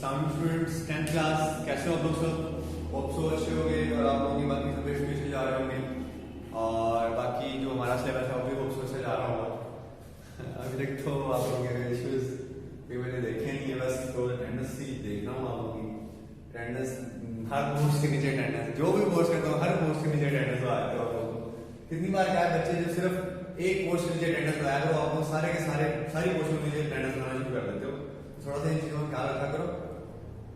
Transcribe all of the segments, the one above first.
Sound students 10th class, कैसे हो आप लोग सब? होप सो अच्छे होंगे और आप लोगों की बाकी सब स्पीच जा रहे होंगे और बाकी जो हमारा सिलेबस है वो भी होप सो से जा रहा होगा। अभी तक तो आप लोगों के इश्यूज भी मैंने देखे नहीं है, बस तो अटेंडेंस ही देख रहा हूँ आप लोगों की। अटेंडेंस हर पोस्ट के नीचे अटेंडेंस, जो भी कोर्स करता हूँ हर पोस्ट के नीचे अटेंडेंस आ जाते हो आप लोगों को। कितनी बार क्या है, बच्चे जो सिर्फ एक पोस्ट के नीचे अटेंडेंस लगाया करो, आप लोग सारे के सारे सारी पोस्ट के नीचे अटेंडेंस लगाना शुरू कर देते हो। थोड़ा सा इन चीजों का ख्याल रखा करो,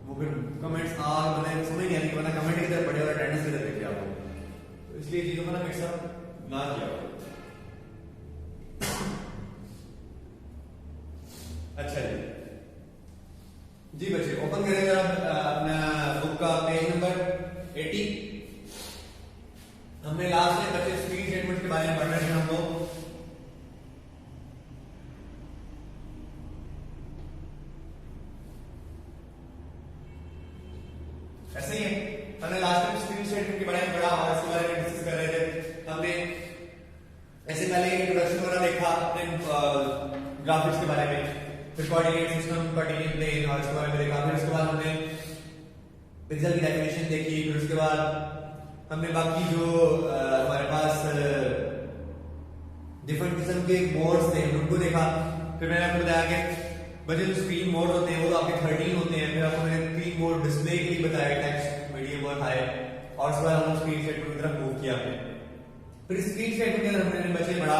वो फिर कमेंट्स मैंने समझ नहीं आती वरना कमेंट किधर पड़े और अटेंडेंस किधर देखिए आप लोग, तो इसलिए चीजों को ना मिक्सअप ना किया करो। अच्छा जी बच्चे ओपन करें जरा अपना बुक का पेज नंबर 80। हमने लास्ट में बच्चे स्क्रीन स्टेटमेंट के बारे में पढ़ रहे थे हम लोग। ऐसे ही है, हमने लास्ट में स्क्रीन स्टेटमेंट के बारे में पढ़ा और इसके बारे में डिस्कस कर रहे थे। हमने ऐसे पहले इंट्रोडक्शन वगैरह देखा अपने ग्राफिक्स के बारे में, फिर कोऑर्डिनेट सिस्टम, कोऑर्डिनेट प्लेन और इसके बारे में देखा। फिर उसके बाद हमने पिक्सेल की डेफिनेशन देखी। फिर उसके बाद हमने बाकी जो हमारे पास डिफरेंट किस्म के मोड्स थे उनको देखा। फिर मैंने आपको बताया कि बच्चे जो स्क्रीन मोड होते हैं वो आपके 13 होते हैं। फिर आपको मैंने 3 मोड डिस्प्ले के लिए बताया, टेक्स्ट, मीडियम और हाई, और उसके बाद हमने स्क्रीन स्टेटमेंट की तरफ मूव किया। फिर स्क्रीन स्टेटमेंट के अंदर हमने बच्चे पढ़ा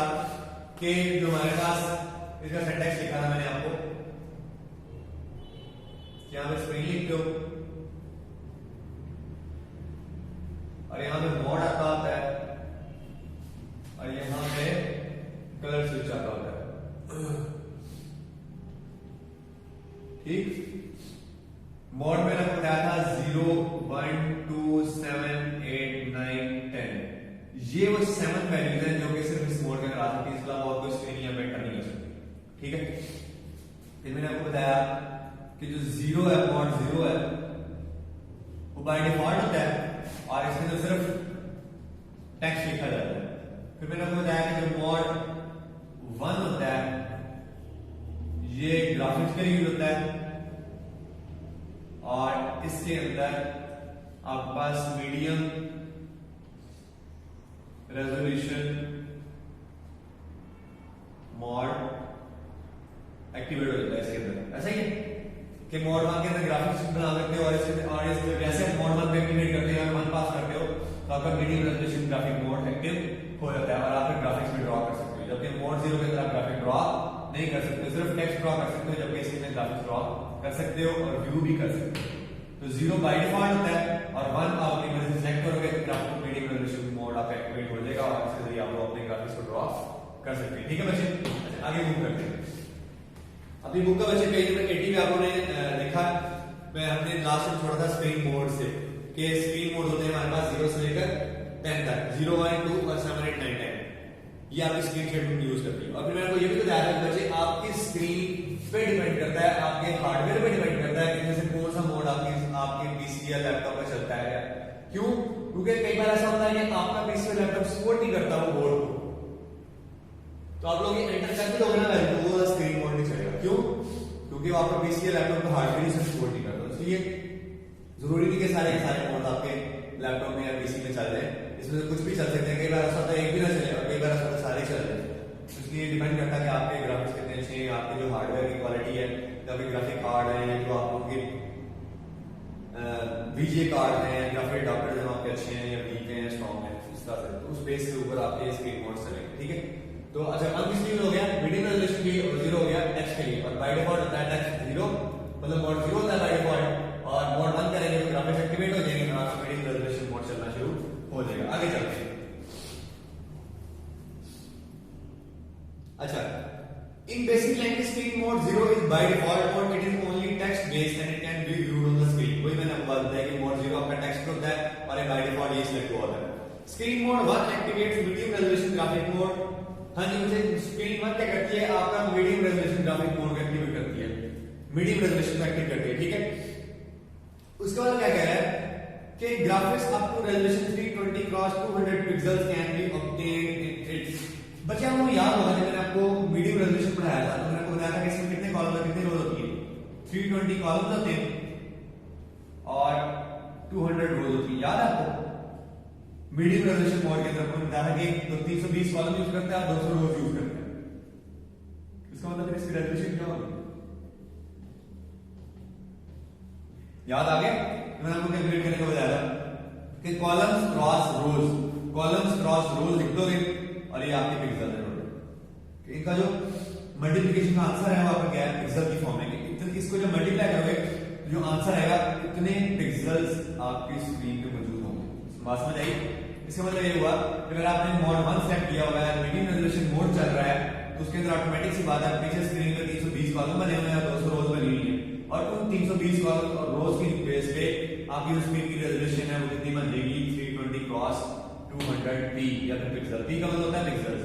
कि जो हमारे पास इसका सिंटैक्स लिखा था मैंने आपको, यहाँ पे स्क्रीन लिख दो और यहाँ पे मोड आता होता है और यहाँ पे कलर स्विच आता होता है। ठीक, मोड में आपको बताया था 0, 1, 2, 7, 8, 9, 10। ये वो 7 वैल्यूज हैं जो कि सिर्फ इस मोड के अंदर आ सकती है, इसके अलावा और कोई स्क्रीन या बेटर नहीं कर सकती। ठीक है, फिर मैंने आपको बताया कि जो 0 है, मोड 0 है, वो बाय डिफॉल्ट होता है और इसके अंदर सिर्फ टेक्स्ट लिखा जाता है। फिर मैंने आपको बताया कि जो मोड 1 होता है ये ग्राफिक्स के लिए यूज होता है और इसके अंदर आपके पास मीडियम रेजोल्यूशन मोड एक्टिवेट हो जाता है इसके अंदर। ऐसा ही है कि मोड 1 के अंदर ग्राफिक्स बना सकते हो और इस जैसे आप मोड 1 पे एक्टिवेट करते हो, 1 पास करते हो तो आपका medium resolution graphic mode active हो जाता है और आप फिर ग्राफिक्स में ड्रॉ कर सकते हो। जबकि मोड 0 के अंदर आप ग्राफिक ड्रॉ नहीं कर सकते, सिर्फ टेक्स्ट ड्रॉ कर सकते हो, जबकि इसके अंदर ग्राफिक्स ड्रॉ कर सकते हो और व्यू भी कर सकते हो। तो 0 बाय डिफॉल्ट होता है और 1 आप अपनी मर्जी से सेलेक्ट करोगे तो आपको मीडियम रेजोल्यूशन मोड आप एक्टिवेट हो जाएगा और इसके जरिए आप लोग अपने ग्राफिक्स को ड्रॉ कर सकते हैं। ठीक है बच्चे, अच्छा आगे मूव करते हैं। अपनी बुक का बच्चे पेज नंबर 80 में आप लोगों ने देखा, मैं हमने लास्ट में छोड़ा था स्क्रीन मोड से कि स्क्रीन मोड होते हैं हमारे पास 0 से लेकर 10 तक, 0, 1, 2 और 7, 8, 9, 10। ये आपकी स्क्रीन स्टेटमेंट यूज करती है। और फिर मैंने आपको ये भी बताया था बच्चे आपकी स्क्रीन पे डिपेंड करता है, आपके हार्डवेयर पे डिपेंड करता है कि जैसे कौन सा मोड आपके पीसी या लैपटॉप पे चलता है। क्यों? क्योंकि कई बार ऐसा होता है कि आपका पीसी या लैपटॉप सपोर्ट नहीं करता वो मोड को, तो आप लोग ये एंटर करके लोगे ना वैल्यू, वो स्क्रीन मोड नहीं चलेगा। क्यों? क्योंकि वो आपका पीसी या लैपटॉप का हार्डवेयर से सपोर्ट नहीं करता। इसलिए जरूरी नहीं कि सारे के सारे मोड आपके लैपटॉप में या पीसी में चल रहे हैं, इसमें कुछ भी चल सकते हैं। कई बार ऐसा होता है एक भी ना चले और कई बार ऐसा होता है सारे चल रहे हैं। इसलिए डिपेंड करता है कि आपके ग्राफिक्स कितने अच्छे हैं, आपके जो हार्डवेयर की क्वालिटी है, जो आपके ग्राफिक कार्ड है, जो आप लोगों के वीजीए कार्ड हैं, ग्राफिक अडॉप्टर जो आपके अच्छे हैं या वीक हैं, स्ट्रॉन्ग हैं, इस तरह से तो उस बेस के ऊपर आपके स्क्रीन मोड चलेंगे। ठीक है, तो अच्छा अब इसलिए हो गया मीडियम रेजोल्यूशन भी 0 हो गया टेक्स्ट के लिए, और बाय डिफॉल्ट होता है टेक्स्ट 0, मतलब मोड 0 होता है बाय डिफॉल्ट, और मोड 1 करेंगे तो ग्राफिक्स एक्टिवेट हो जाएंगे और आपका मीडियम रेजोल्यूशन मोड चलना शुरू हो जाएगा। आगे चलते हैं। अच्छा, in basic language screen mode 0 is by default mode, it is only text based and it can be viewed on the screen। वही मैंने आपको बताया कि मोड 0 आपका टेक्स्ट होता है और बाय डिफॉल्ट ये सिलेक्ट होता है। Screen mode 1 activates medium resolution graphic mode. हाँ जी मुझे स्क्रीन 1 क्या करती है, आपका मीडियम रेजोल्यूशन ग्राफिक मोड को एक्टिवेट करती है, मीडियम रेजोल्यूशन को एक्टिवेट करती है। ठीक है, उसके बाद क्या कह रहा है कि graphics up to resolution 320 cross 200 pixels can be obtained in its. बच्चे आपको याद होगा जब मैंने आपको मीडियम रेजोल्यूशन पढ़ाया था तो मैंने आपको बताया था कि इसमें कितने कॉलम और कितनी रोज होती है, 320 कॉलम्स होते हैं 200 रोज होती है, याद है आपको? मीडियम रेजोल्यूशन मोड के अंदर हमने बताया कि तो 320 कॉलम यूज करते हैं और 200 रोज यूज करते हैं। इसका मतलब इसकी रेजोल्यूशन क्या होगी? याद आ गया? मैंने आपको कैलकुलेट करने को बताया कि कॉलम्स क्रॉस रोज लिख दोगे और ये आपके पिक्सल है। इनका जो मल्टीप्लिकेशन का आंसर है वो आपका क्या है? पिक्सल की फॉर्म में। इसको जब मल्टीप्लाई करोगे जो आंसर आएगा इतने पिक्सेल्स आपकी स्क्रीन पे मौजूद होंगे। बात समझ आई? इसका मतलब ये हुआ कि अगर आपने मोड 1 सेलेक्ट किया हुआ है, मीडियम रेजोल्यूशन मोड चल रहा है, तो उसके अंदर ऑटोमेटिक सी बात है पीछे स्क्रीन पे 320 कॉलम बने हुए हैं, 200 रोज बनी हुई है और उन 320 कॉलम और रोज की बेस पे आपकी जो स्क्रीन की रेजोल्यूशन है वो कितनी बन जाएगी? 320 क्रॉस 200 पी या फिर पिक्सल। पी का मतलब होता है पिक्सेल्स।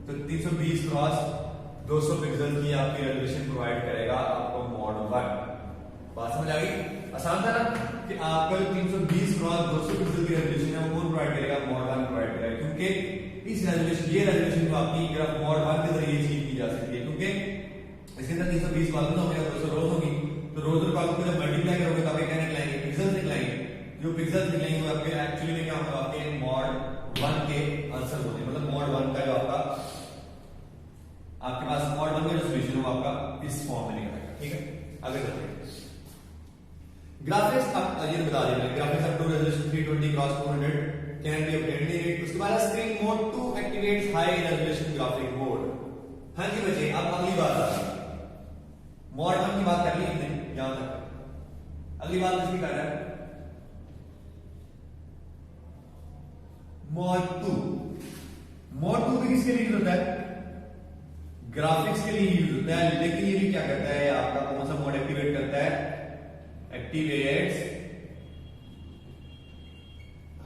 तो 320 क्रॉस 200 पिक्सल की आपकी रेजोल्यूशन प्रोवाइड करेगा आपको मोड 1। बात समझ आ गई? आसान था ना कि आपका जो 320 क्रॉस 200 पिक्सल की रेजोल्यूशन है वो कौन प्रोवाइड करेगा? मोड 1 प्रोवाइड करेगा, क्योंकि इस रेजोल्यूशन ये रेजोल्यूशन को आपकी ग्राफ मोड 1 के जरिए अचीव की जा सकती है, क्योंकि इसके अंदर 320 कॉलम होंगे, 200 रोज होंगी, तो रोज और कॉलम को जब मल्टीप्लाई करोगे तो आपके क्या निकलेंगे? पिक्सेल्स निकलेंगे। जो पिक्सेल्स निकलेंगे वो आपके एक्चुअली में क्या होगा? आपके मोड 1 के आंसर होंगे। मतलब मोड 1 का जो आपके पास मोड 1 का जो सॉल्यूशन है वो आपका इस फॉर्म में निकलेगा। ठीक है, आगे चलते हैं। ग्राफिक्स अब ये बता देंगे, graphics up to resolution 320 cross 200 can be obtained. उसके बाद screen mode 2 activates high resolution graphic mode. हां जी बच्चे, अब अगली बात आती है। मोड 1 की बात कर ली हमने यहां तक, अगली बात किसकी कर रहा है? मोड 2। मोड 2 भी किसके लिए यूज होता है? ग्राफिक्स के लिए यूज होता है, लेकिन ये भी क्या करता है? आपका कौन सा मोड एक्टिवेट करता है? Activates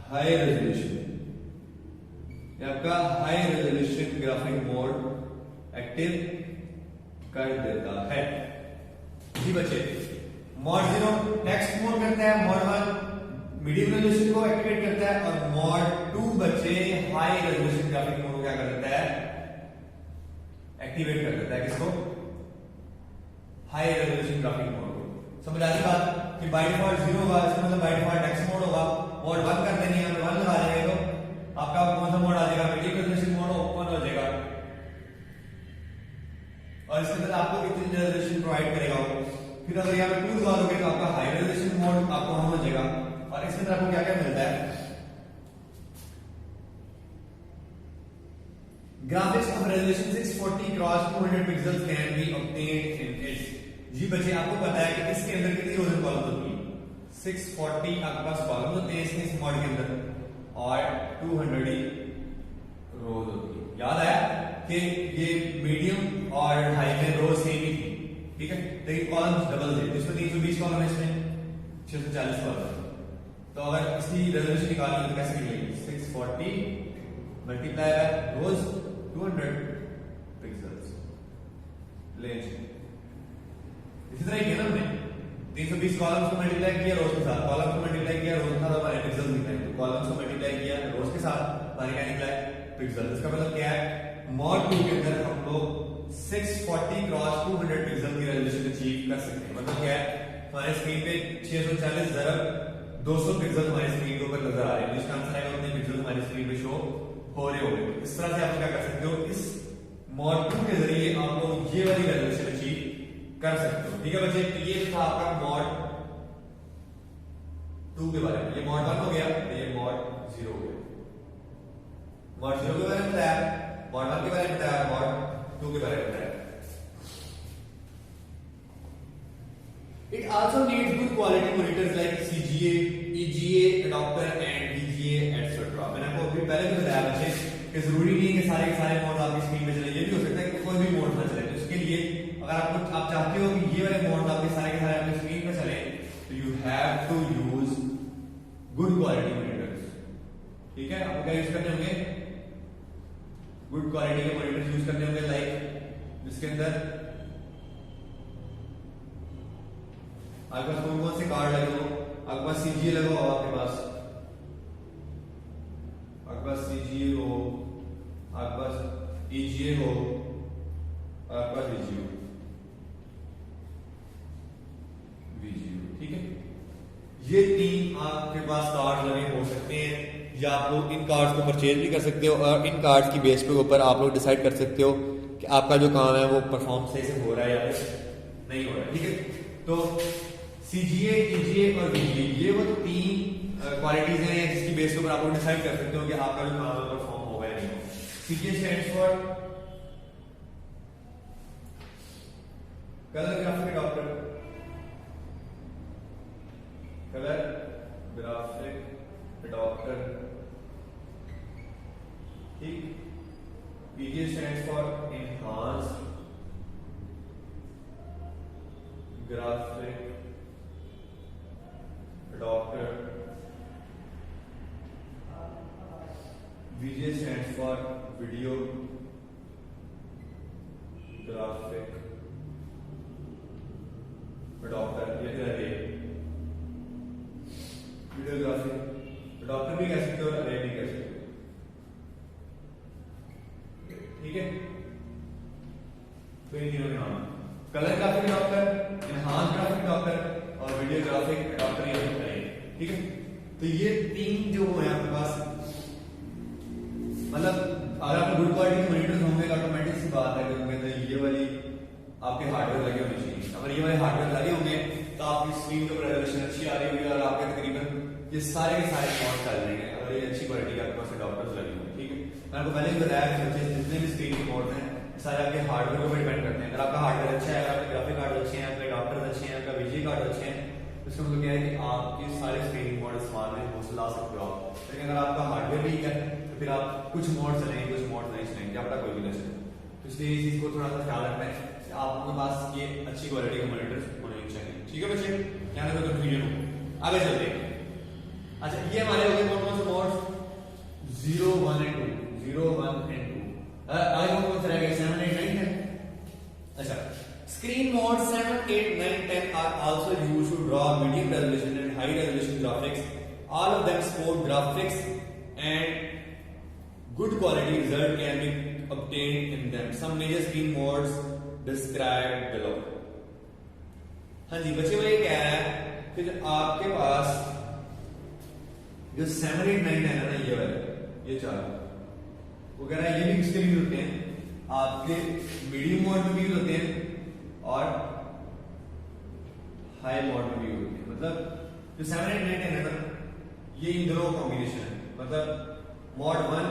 high resolution. आपका high resolution graphic mode active कर देता है। जी बच्चे, मोड 0 टेक्स्ट मोड करता है, मोड 1 मीडियम रेजोल्यूशन को एक्टिवेट करता है और मोड 2 बच्चे हाई रेजोल्यूशन ग्राफिक मोड को क्या कर देता है? एक्टिवेट कर देता है। किसको? हाई रेजोल्यूशन ग्राफिक मोड को। समझ आ रही बात कि बाय डिफॉल्ट 0 होगा, इसका मतलब बाय डिफॉल्ट टेक्स्ट मोड होगा। मोड 1 कर देनी है, 1 लगा देंगे तो आपका कौन सा मोड आ जाएगा? मीडियम रेजोल्यूशन मोड ओपन हो जाएगा और इसके अंदर आपको कितनी रेजोल्यूशन प्रोवाइड करेगा वो। फिर अगर यहां पे 2 दबा दोगे तो आपका हाई रेजोल्यूशन मोड आपको ऑन हो जाएगा और इसके अंदर आपको क्या क्या मिलता है? Graphics of resolution 640 cross 200 pixels can be obtained in it. जी बच्चे, आपको पता है कि इसके अंदर कितनी रोज और कॉलम होती है? 640 आपके पास कॉलम होते हैं इस मोड के अंदर और 200 ही रोज होती है। याद आया कि ये मीडियम और हाई में रोज सेम ही थी, ठीक है, लेकिन कॉलम्स डबल थे। इसमें 320 कॉलम है, इसमें 640 कॉलम है। तो अगर इसकी रेजोल्यूशन निकालनी है तो कैसे निकलेगी? 640 multiply by rows 200 pixels length. इसी तरह किया ना हमने, 320 कॉलम्स को मल्टीप्लाई किया रोज के साथ, कॉलम्स को मल्टीप्लाई किया रोज के साथ, हमारे पिक्सेल्स निकले। तो कॉलम्स को मल्टीप्लाई किया रोज के साथ, हमारे क्या निकला? पिक्सेल। इसका मतलब क्या है? मोड 2 के अंदर हम लोग 640 क्रॉस 200 पिक्सल की रेजोल्यूशन अचीव कर सकते हैं। मतलब क्या है? हमारे स्क्रीन पे 640 ज़रब 200 पिक्सल हमारी स्क्रीन के ऊपर नजर आ रहे हैं। जिसका आंसर आएगा उतने पिक्सल हमारी स्क्रीन पे शो हो रहे होंगे। इस तरह से आप क्या कर सकते हो? इस मोड 2 के जरिए आप लोग ये वाली रेजोल्यूशन अचीव कर सकते हो। ठीक है बच्चे, तो ये था आपका मोड 2 के बारे में। ये मोड 1 हो गया, ये मोड 0 हो गया। मोड 0 के बारे में बताया, मोड 1 के बारे में बताया, मोड 2 के बारे में बताया। It also needs good quality monitors like CGA, EGA, adapter and VGA, etc. मैंने आपको अभी पहले भी बताया बच्चे कि जरूरी नहीं है कि सारे के सारे मोड आपकी स्क्रीन पे चले। ये भी हो सकता है कि कोई भी मोड ना चले। तो उसके लिए अगर आप चाहते हो कि ये वाले मोड आपके सारे के सारे आपकी स्क्रीन पे चले, तो you have to use good quality monitors. ठीक है, आपको क्या यूज करने होंगे? गुड क्वालिटी के मॉनिटर्स यूज करने होंगे। लाइक इसके अंदर आपके पास कौन कौन से कार्ड लगे हो? आपके पास सीजीए लगा हो, आपके पास सीजीए हो, आपके पास ईजीए हो, आपके पास वीजीए। ठीक है, ये 3 आपके पास कार्ड लगे हो सकते हैं, या आप लोग इन कार्ड्स को परचेज भी कर सकते हो और इन कार्ड्स की बेस के ऊपर आप लोग डिसाइड कर सकते हो कि आपका जो काम है वो परफॉर्म सही से हो रहा है या फिर नहीं हो रहा है। ठीक है, तो CGA, EGA और VGA ये वो 3 क्वालिटीज हैं जिसकी बेस के ऊपर आप लोग डिसाइड कर सकते हो कि आपका जो काम है परफॉर्म होगा या नहीं होगा। CGA stands for colour graphic adopter, colour graphic adopter, ठीक। EGA stands for enhanced graphic adopter, VGA stands for video graphic adopter, ये वीडियो ग्राफिक adopter भी कह सकते हो और array भी कह सकते हो। ठीक है, तो इन तीनों के नाम colour graphic adopter, enhanced graphic adopter और वीडियो ग्राफिक adopter ये होता है। ठीक है, तो ये 3 जो है आपके पास, मतलब अगर आपको गुड क्वालिटी के मॉनिटर्स होंगे ऑटोमेटिक सी बात है कि उनके अंदर ये वाली आपके हार्डवेयर लगे होने चाहिए। अगर ये वाले हार्डवेयर लगे होंगे तो आपकी स्क्रीन के रेजोल्यूशन अच्छी आ रही होगी और आपके तकरीबन ये सारे के सारे मॉड चल जाएंगे अगर ये अच्छी क्वालिटी के आपके पास अडॉप्टर्स लगे होंगे। ठीक है, मैंने आपको पहले भी बताया कि बच्चे जितने भी स्क्रीन के मॉड हैं सारे आपके हार्डवेयर के ऊपर डिपेंड करते हैं। अगर आपका हार्डवेयर अच्छा है, अगर आपके ग्राफिक कार्ड अच्छे हैं, आपके अडॉप्टर्स अच्छे हैं, आपका VGA कार्ड अच्छे हैं, इसका मतलब क्या है कि आपके सारे स्क्रीनिंग मॉड इस्तेमाल में हौसला ला सकते हो आप। लेकिन अगर आपका हार्डवेयर वीक है तो फिर आप कुछ मॉड चलेंगे, कुछ मॉड नहीं चलेंगे, क्या पता कोई भी नहीं चले। तो इसलिए इस चीज को थोड़ा सा ख्याल रखना है कि आपके पास ये अच्छी क्वालिटी के मॉनिटर्स होने चाहिए। ठीक है बच्चे, यहाँ पे कंफ्यूजन हो, आगे चलते हैं। अच्छा, ये हमारे हो गए कौन कौन से मॉड्स 0, 1 एंड 2, 0, 1 एंड 2। आगे कौन से रह गए 7, 8, 9, 10। अच्छा, screen mode 7, 8, 9, 10 are also used to draw medium resolution and high resolution graphics. All of them support graphics and good quality result can be obtained in them. Some major screen modes described below. हाँ जी बच्चे, वो ये कह रहा है कि आपके पास जो 7, 8, 9, 10 है ना, ये वाले ये 4, वो कह रहा है ये भी किसके लिए होते हैं, आपके मीडियम मोड में भी यूज होते हैं और हाई मॉड में भी होती है। मतलब जो 7, 8, 9, 10 है ना, ये इन दोनों कॉम्बिनेशन है। मतलब मॉड 1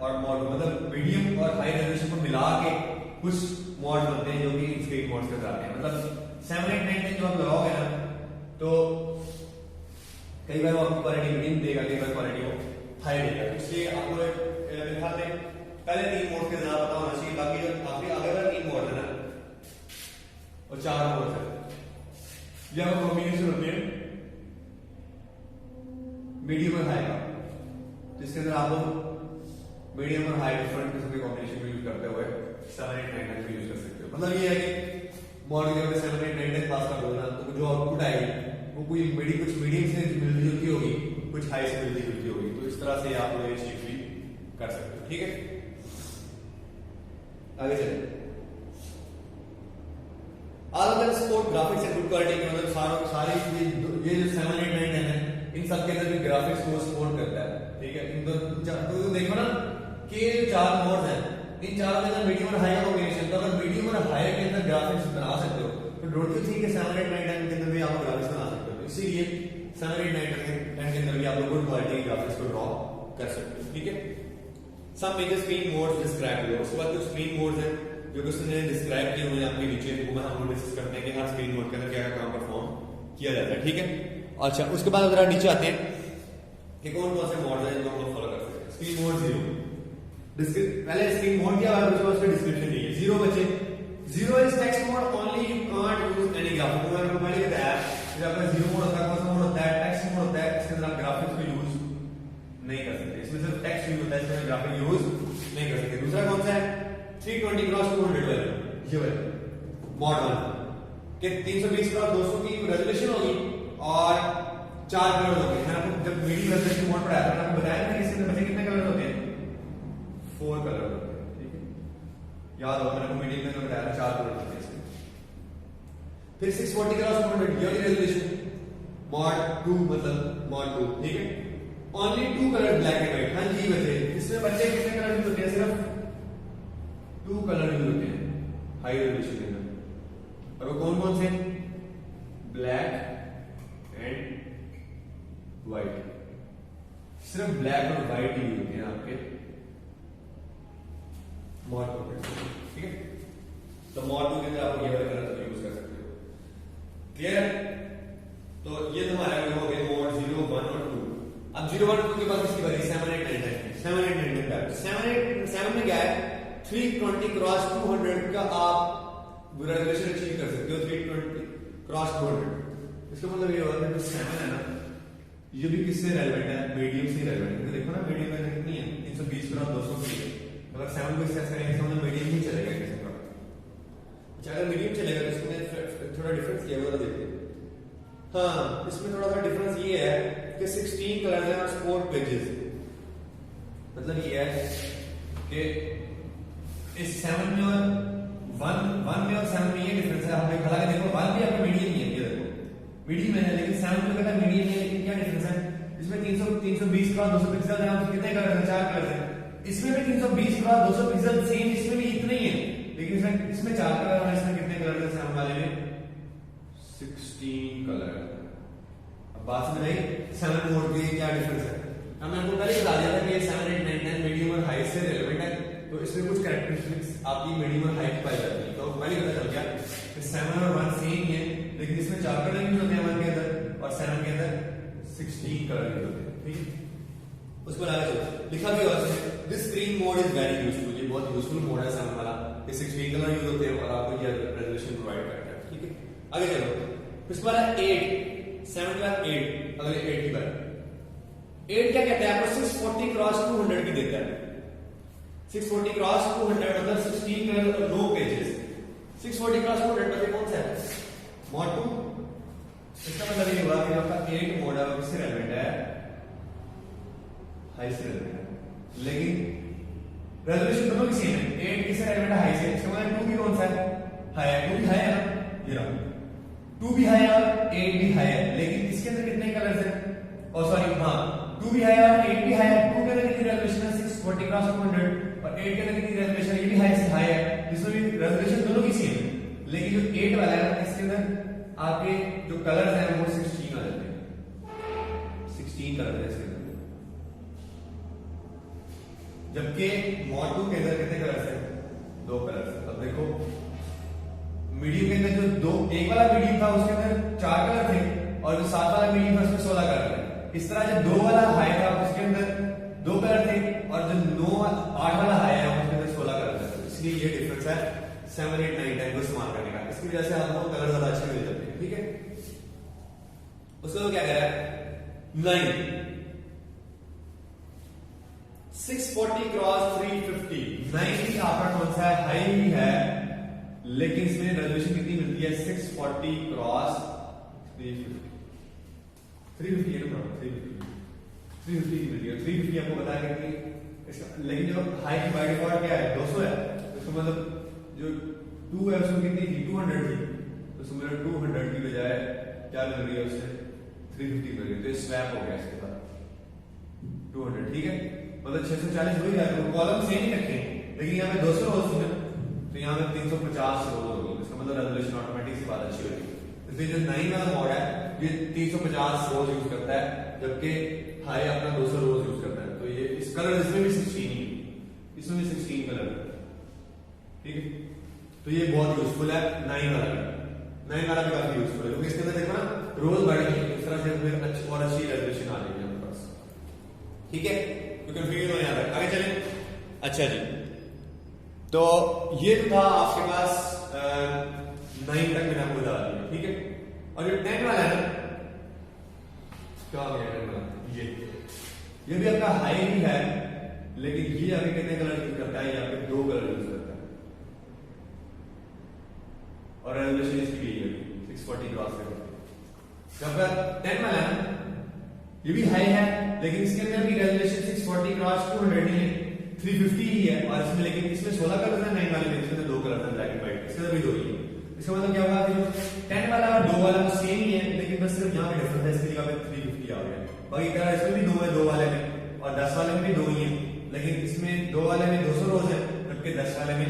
और मॉड 2, मतलब मीडियम और हाई रेजोल्यूशन को मिला के कुछ मॉड बनते हैं जो कि स्क्रीन मॉड्स के आते हैं। मतलब 7, 8, 9, 10 जो आप लगाओगे ना, तो कई बार वो आपको क्वालिटी मीडियम देगा, कई बार क्वालिटी वो हाई देगा। इसलिए आपको पहले 3 मोड के ज्यादा पता होना चाहिए, बाकी जो आपके अगर 3 मोड है ना और 4 मोड है, यह कॉम्बिनेशन होते हैं मीडियम और हाई का, जिसके अंदर आप लोग मीडियम और हाई डिफरेंट किस्म के कॉम्बिनेशन को यूज करते हुए 7, 8, 9, 10 को यूज कर सकते हो। मतलब ये है कि मॉड के अंदर 7, 8, 9, 10 पास कर दो ना, तो जो आउटपुट आएगी वो कोई कुछ मीडियम से मिलती जुलती होगी, कुछ हाई से मिलती जुलती होगी। तो इस तरह से आप लोग ये चीज भी कर सकते हो। ठीक है, आगे चलिए। All of them support graphics and good quality के मतलब सारे ये जो 7, 8, 9, 10 है, इन सब के अंदर भी ग्राफिक्स को सपोर्ट करता है। ठीक है, इन तो देखो ना कि 4 मोड्स हैं, इन चारों के अंदर मीडियम और हाई का कॉम्बिनेशन, तो अगर मीडियम और हाई के अंदर ग्राफिक्स बना सकते हो तो डोंट यू थिंक कि 7, 8, 9, 10 के अंदर भी आप ग्राफिक्स बना सकते हो। इसीलिए 7, 8, 9, 10 के अंदर भी आप लोग गुड क्वालिटी के ग्राफिक्स को ड्रॉ कर सकते हो। ठीक है, सब मेजर स्क्रीन मोड्स डिस्क्राइब हुए, उसके बाद कुछ स्क्रीन मोड्स हैं जो कि उसने डिस्क्राइब किए हुए आपके नीचे, वो हम डिस्कस करते हैं कि हर स्क्रीन मोड के अंदर क्या काम परफॉर्म किया जाता है। ठीक है, अच्छा उसके बाद अगर नीचे आते हैं कि कौन कौन से मोड है जिनको हम फॉलो कर सकते हैं। स्क्रीन मोड 0, पहले स्क्रीन मोड क्या है उसका डिस्क्रिप्शन दी है। 0 बच्चे, 0 is text mode only, you can't use any graphic. मैंने आपको पहले बताया कि आपका 0 मोड होता है, कौन सा मोड होता है, टेक्स्ट मोड होता है, इसके अंदर आप ग्राफिक्स को यूज नहीं कर सकते, इसमें सिर्फ टेक्स्ट यूज होता है, इसमें ग्राफिक यूज नहीं कर सकते। दूसरा कौन सा है 320x200 वाला, ये वाला मॉड 1 के 320x200 की रेजोल्यूशन होगी और 4 कलर होंगे। मैंने आपको जब मीडियम रेजोल्यूशन मोड पढ़ाया था, मैंने बताया था कि इसके अंदर कितने कलर होते हैं, 4 कलर होते हैं। ठीक है, याद होगा मैंने आपको मीडियम में बताया था 4 कलर होते हैं इसमें। फिर 640x200 ये वाली रेजोल्यूशन, mod 2 मतलब mod 2, ठीक है। Only 2 colour black and white, हाँ जी बच्चे, इसमें बच्चे कितने कलर यूज होते हैं? सिर्फ 2 कलर यूज होते हैं हाई रेजोल्यूशन के अंदर, और वो कौन कौन से? ब्लैक एंड व्हाइट, सिर्फ ब्लैक और व्हाइट यूज होते हैं आपके mod 2 के, ठीक है। तो mod 2 के अंदर आप ये वाले कलर यूज कर सकते हो, क्लियर है? तो ये तुम्हारा हो गया mod 0, 1 और 2। अब 0, 1, 2 के बाद इसकी बारी 7, 8, 9, 10। 7, 8, 9, 10 7 में क्या है? 320 क्रॉस 200 का आप रेजोल्यूशन अचीव कर सकते हो, 320 क्रॉस 200। इसका मतलब ये होगा कि 7 है ना, ये भी किससे रेलेवेंट है? मीडियम से रेलेवेंट है। देखो ना मीडियम में कितनी है? 320 क्रॉस 200 की है। अगर 7 को एक्सेस करेंगे तो मतलब मीडियम ही चलेगा किसी का। अच्छा, अगर मीडियम चलेगा तो इसमें थोड़ा डिफरेंस क्या है वो देखते हैं। हाँ, इसमें थोड़ा सा डिफरेंस ये है कि 16 कलर्स हैं और 4 पेजेस। मतलब ये है कि इस 7 में और 1 में और 7 में ये डिफरेंस है। आप खड़ा के देखो, 1 भी आपका मीडियम ही है, ये देखो मीडियम है, लेकिन 7 में कहता है मीडियम है, लेकिन क्या डिफरेंस है? इसमें 320 क्रॉस 200 पिक्सल है, कितने कलर हैं? 4 कलर हैं। इसमें भी 320 क्रॉस 200 पिक्सल सेम, इसमें भी इतने ही है, लेकिन इसमें 4 कलर और इसमें कितने कलर हैं? 7 वाले में 16 कलर। अब बात समझ आई 7 मोड के क्या डिफरेंस है? हमने आपको पहले बता दिया था कि ये 7, 8, 9, 10 मीडियम और हाई से रिलेवेंट है, तो इसमें कुछ कैरेक्टरिस्टिक्स आपकी मीडियम और हाई की पाई जाती है। तो पहले पता चल गया कि 7 और 1 सेम ही है, लेकिन इसमें 4 कलर यूज होते हैं 1 के अंदर और 7 के अंदर 16 कलर यूज होते हैं, ठीक है। उसको आगे चलो, लिखा भी हुआ है this screen mode is very useful. ये बहुत यूजफुल मोड है 7 वाला, ये 16 कलर यूज होते हैं और आपको ये रेजोल्यूशन प्रोवाइड करता है, ठीक है। आगे चलो, उसके बाद 8, 7 के बाद 8, अगले 8 की बात। 8 क्या कहता है? आपको 640 क्रॉस 200 की देता है। 640 क्रॉस 200 मतलब 16 कलर रो पेजेस। 640 क्रॉस 200 मतलब कौन सा है? mod 2। इसका मतलब ये हुआ कि आपका 8 मोड है, किससे रेलेवेंट है? हाई से रेलेवेंट है, लेकिन रेजोल्यूशन दोनों की सेम है। 8 किससे रेलेवेंट है? हाई से। इसका मतलब 2 भी कौन सा है? हाई है। 2 भी हाई है ना, ये रहा 2 भी हाई है और 8 भी हाई है, लेकिन इसके अंदर कितने कलर्स हैं? और सॉरी, हाँ 2 भी हाई है और 8 भी हाई है। 2 के अंदर कितनी रेजोल्यूशन है? 640 क्रॉस 200 और 8 के अंदर कितनी रेजोल्यूशन है? ये भी हाई से हाई है, जिसमें भी रेजोल्यूशन दोनों की सेम है, लेकिन जो 8 वाला है इसके अंदर आपके जो कलर्स हैं वो 16 आ जाते हैं। 16 कलर है इसके अंदर, जबकि mod 2 के अंदर कितने कलर्स हैं? 2 कलर्स। अब देखो मीडियम के अंदर जो एक वाला मीडियम था उसके अंदर 4 कलर थे और जो 7 वाला मीडियम था उसमें 16 कलर थे। इस तरह जो 2 वाला हाई था उसके अंदर 2 कलर थे और जो 8 वाला हाई है उसके अंदर 16 कलर थे। इसलिए ये डिफरेंस है 7, 8, 9, 10 को इस्तेमाल करने का। इसकी वजह से आपको कलर ज्यादा अच्छे मिल जाते हैं, ठीक है। उसको तो क्या कह रहा है? 9 640 क्रॉस 350। 9 भी आपका कौन सा है? हाई ही है, लेकिन इसमें रेजोल्यूशन कितनी मिलती है? 640 क्रॉस 350। 350 है ना, 350 की मिलती है। 350 आपको बताया कि इसका, लेकिन जो हाई की बाय डिफॉल्ट क्या है? 200 है। तो मतलब जो 2 है उसमें कितनी थी? 200 थी, तो उसमें 200 की बजाय क्या मिल रही है? उससे 350 मिल रही है, तो स्वैप हो गया इसके साथ 200, ठीक है। मतलब 640 हो ही जाएगा, कॉलम सेम ही रखें, लेकिन यहाँ पे 200 रोज थी ना, तो यहाँ पे 350 रोज होगी। इसका मतलब रेजोल्यूशन ऑटोमेटिक से बात अच्छी होगी। इसलिए जो 9 वाला मॉड है ये 350 रोज यूज करता है, जबकि हाई अपना 200 रोज यूज करता है। तो ये इस कलर इसमें भी 16 ही, इसमें भी 16 कलर, ठीक है। तो ये बहुत यूजफुल है 9 वाला भी। 9 वाला भी काफी यूजफुल है, क्योंकि इसके अंदर देखो ना रोज बढ़ गई, इस तरह से और अच्छी रेजोल्यूशन आ जाएगी हमारे पास, ठीक है। तो कंफ्यूजन हो जाता है। आगे चलें। अच्छा जी, तो ये था आपके पास 9 तक मैंने आपको बता दिया, ठीक है। और जो 10 वाला है ना, क्या हो गया 10 वाला? ये भी आपका हाई भी है, लेकिन ये आपके कितने कलर यूज करता है? ये आपके 2 कलर यूज करता है और रेजोल्यूशन इसकी भी है 640 क्रॉस है। जब 10 वाला है ये भी हाई है, लेकिन इसके अंदर भी रेजोल्यूशन 640 क्रॉस 200 नहीं है, 350 ही है। और इसमें लेकिन इसमें 16 कलर है 9 वाले में, इसमें 2 कलर है ब्लैक एंड व्हाइट, इसके अंदर भी 2 ही है। इसका मतलब क्या होगा कि जो 10 वाला और 2 वाला तो सेम ही है, लेकिन बस सिर्फ यहाँ पे डिफरेंस है, इसकी जगह पे 350 आ गया। बाकी कह रहा है इसमें भी 2 है 2 वाले में, और 10 वाले में भी 2 ही है, लेकिन इसमें 2 वाले में 200 रोज है, जबकि 10 वाले में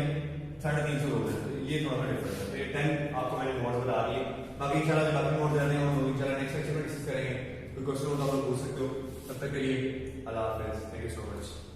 350 रोज है। तो ये थोड़ा सा डिफरेंस है। तो ये 10 आपको मैंने मोड्स बता दिए। बाकी इंशाल्लाह जब बाकी मोड्स रहने हों तो इंशाल्लाह नेक्स्ट लेक्चर में डिस्कस करेंगे। कोई क्वेश्चन हो तो आप पूछ सकते हो। तब तक के लिए अल्लाह हाफिज़। Thank you so much.